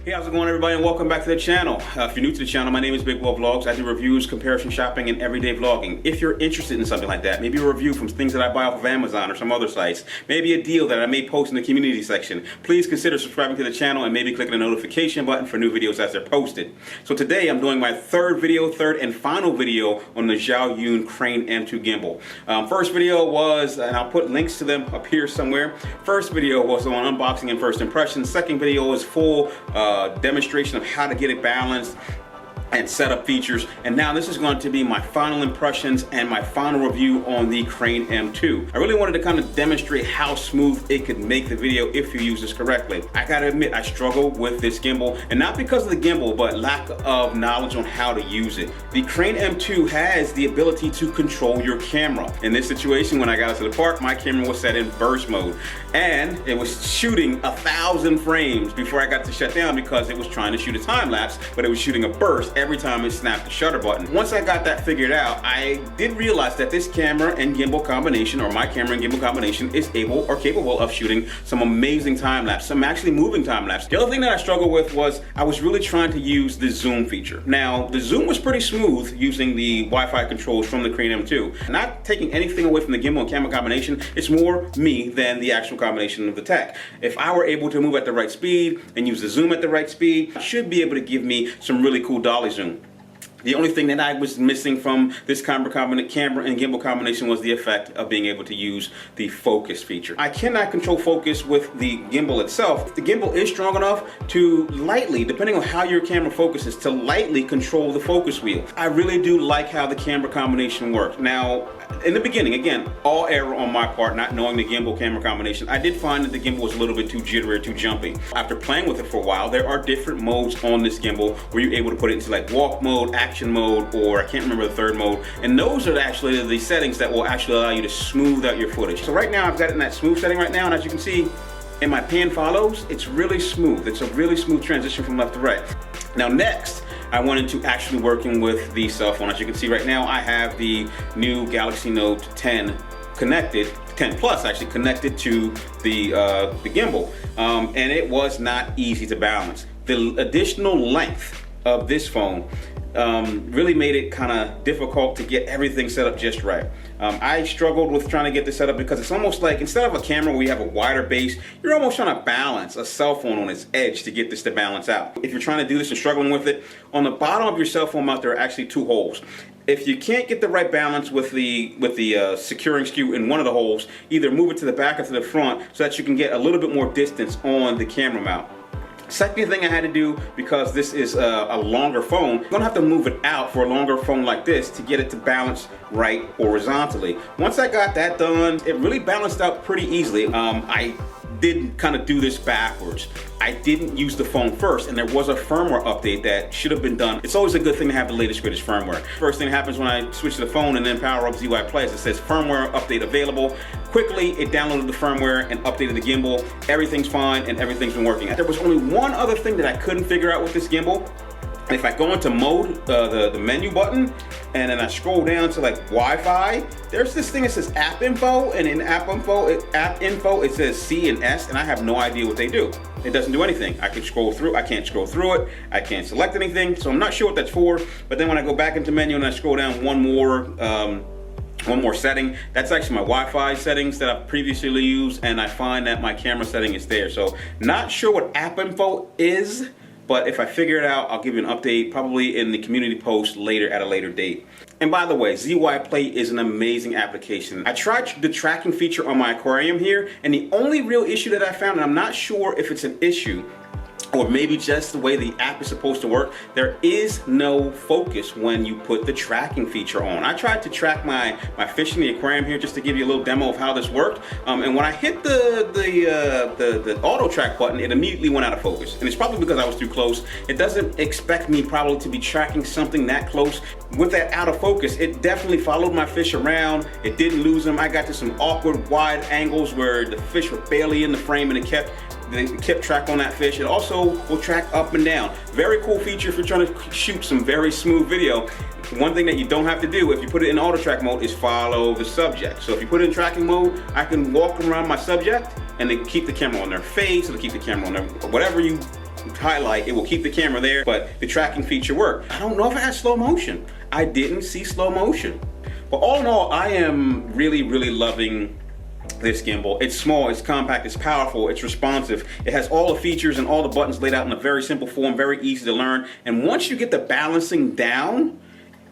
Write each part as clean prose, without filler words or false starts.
Hey, how's it going, everybody, and welcome back to the channel. If you're new to the channel, my name is Big Will Vlogs. I do reviews, comparison shopping, and everyday vlogging. If you're interested in something like that, maybe a review from things that I buy off of Amazon or some other sites, maybe a deal that I may post in the community section, please consider subscribing to the channel and maybe clicking the notification button for new videos as they're posted. So today I'm doing my third and final video on the Zhiyun Crane M2 gimbal. First video was, and I'll put links to them up here somewhere. First video was on unboxing and first impressions. Second video is full demonstration of how to get it balanced and setup features, and now this is going to be my final impressions and my final review on the Crane M2. I really wanted to kind of demonstrate how smooth it could make the video if you use this correctly. I gotta admit, I struggle with this gimbal, and not because of the gimbal, but lack of knowledge on how to use it. The Crane M2 has the ability to control your camera. In this situation, when I got to the park, my camera was set in burst mode, and it was shooting 1,000 frames before I got to shut down because it was trying to shoot a time lapse, but it was shooting a burst every time it snapped the shutter button. Once I got that figured out, I did realize that this camera and gimbal combination, or my camera and gimbal combination, is able or capable of shooting some amazing time lapse, some actually moving time lapse. The other thing that I struggled with was I was really trying to use the zoom feature. Now, the zoom was pretty smooth using the Wi-Fi controls from the Crane M2. Not taking anything away from the gimbal and camera combination, it's more me than the actual combination of the tech. If I were able to move at the right speed and use the zoom at the right speed, I should be able to give me some really cool dolly zoom. The only thing that I was missing from this camera and gimbal combination was the effect of being able to use the focus feature. I cannot control focus with the gimbal itself. The gimbal is strong enough to lightly, depending on how your camera focuses, to lightly control the focus wheel. I really do like how the camera combination works. Now, in the beginning, again, all error on my part, not knowing the gimbal camera combination, I did find that the gimbal was a little bit too jittery or too jumpy. After playing with it for a while, there are different modes on this gimbal where you're able to put it into like walk mode, action mode, or I can't remember the third mode, and those are actually the settings that will actually allow you to smooth out your footage. So right now I've got it in that smooth setting right now, and as you can see in my pan follows, it's really smooth. It's a really smooth transition from left to right. Now next, I went into actually working with the cell phone. As you can see right now, I have the new Galaxy Note 10 connected, 10 Plus actually connected to the gimbal, and it was not easy to balance. The additional length of this phone really made it kind of difficult to get everything set up just right. I struggled with trying to get this set up because it's almost like instead of a camera where you have a wider base, you're almost trying to balance a cell phone on its edge to get this to balance out. If you're trying to do this and struggling with it, on the bottom of your cell phone mount there are actually two holes. If you can't get the right balance with the securing screw in one of the holes, either move it to the back or to the front so that you can get a little bit more distance on the camera mount. Second thing I had to do, because this is a longer phone, I'm gonna have to move it out for a longer phone like this to get it to balance right horizontally. Once I got that done, it really balanced out pretty easily. I did kind of do this backwards. I didn't use the phone first, and there was a firmware update that should have been done. It's always a good thing to have the latest greatest firmware. First thing that happens when I switch to the phone and then power up ZY Play, it says firmware update available. Quickly, it downloaded the firmware and updated the gimbal. Everything's fine and everything's been working. There was only one other thing that I couldn't figure out with this gimbal. If I go into mode, the menu button, and then I scroll down to like Wi-Fi, there's this thing that says App Info, and in App Info it says C and S, and I have no idea what they do. It doesn't do anything. I can't scroll through it, I can't select anything, so I'm not sure what that's for. But then when I go back into menu and I scroll down one more setting, that's actually my Wi-Fi settings that I've previously used, and I find that my camera setting is there. So not sure what App Info is, but if I figure it out, I'll give you an update probably in the community post later at a later date. And by the way, ZY Play is an amazing application. I tried the tracking feature on my aquarium here, and the only real issue that I found, and I'm not sure if it's an issue, or maybe just the way the app is supposed to work, there is no focus when you put the tracking feature on. I tried to track my fish in the aquarium here just to give you a little demo of how this worked, and when I hit the auto track button, it immediately went out of focus, and it's probably because I was too close. It doesn't expect me probably to be tracking something that close. With that out of focus, it definitely followed my fish around. It didn't lose them. I got to some awkward wide angles where the fish were barely in the frame, and it kept track on that fish. It also will track up and down. Very cool feature if you're trying to shoot some very smooth video. One thing that you don't have to do if you put it in auto track mode is follow the subject. So if you put it in tracking mode, I can walk around my subject and then keep the camera on their face, or keep the camera on their whatever you highlight, it will keep the camera there, but the tracking feature worked. I don't know if it has slow motion. I didn't see slow motion. But all in all, I am really, really loving this gimbal. It's small, it's compact, it's powerful, it's responsive. It has all the features and all the buttons laid out in a very simple form, very easy to learn. And once you get the balancing down,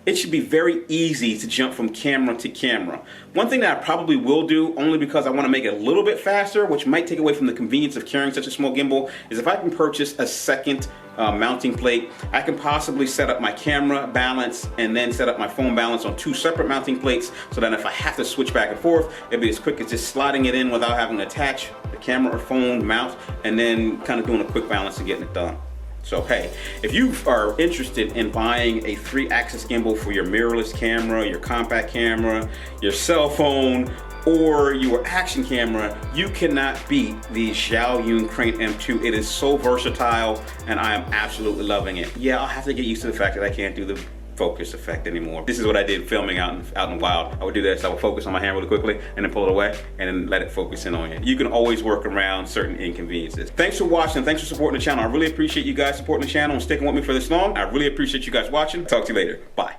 it should be very easy to jump from camera to camera. One thing that I probably will do, only because I want to make it a little bit faster, which might take away from the convenience of carrying such a small gimbal, is if I can purchase a second mounting plate, I can possibly set up my camera balance and then set up my phone balance on 2 separate mounting plates, so that if I have to switch back and forth, it'll be as quick as just sliding it in without having to attach the camera or phone mount, and then kind of doing a quick balance and getting it done. So hey, if you are interested in buying a 3-axis gimbal for your mirrorless camera, your compact camera, your cell phone, or your action camera, you cannot beat the Zhiyun Crane M2. It is so versatile, and I am absolutely loving it. Yeah, I'll have to get used to the fact that I can't do the focus effect anymore. This is what I did filming out in the wild. I would do this, I would focus on my hand really quickly and then pull it away and then let it focus in on you. You can always work around certain inconveniences. Thanks for watching, thanks for supporting the channel. I really appreciate you guys supporting the channel and sticking with me for this long. I really appreciate you guys watching. Talk to you later, bye.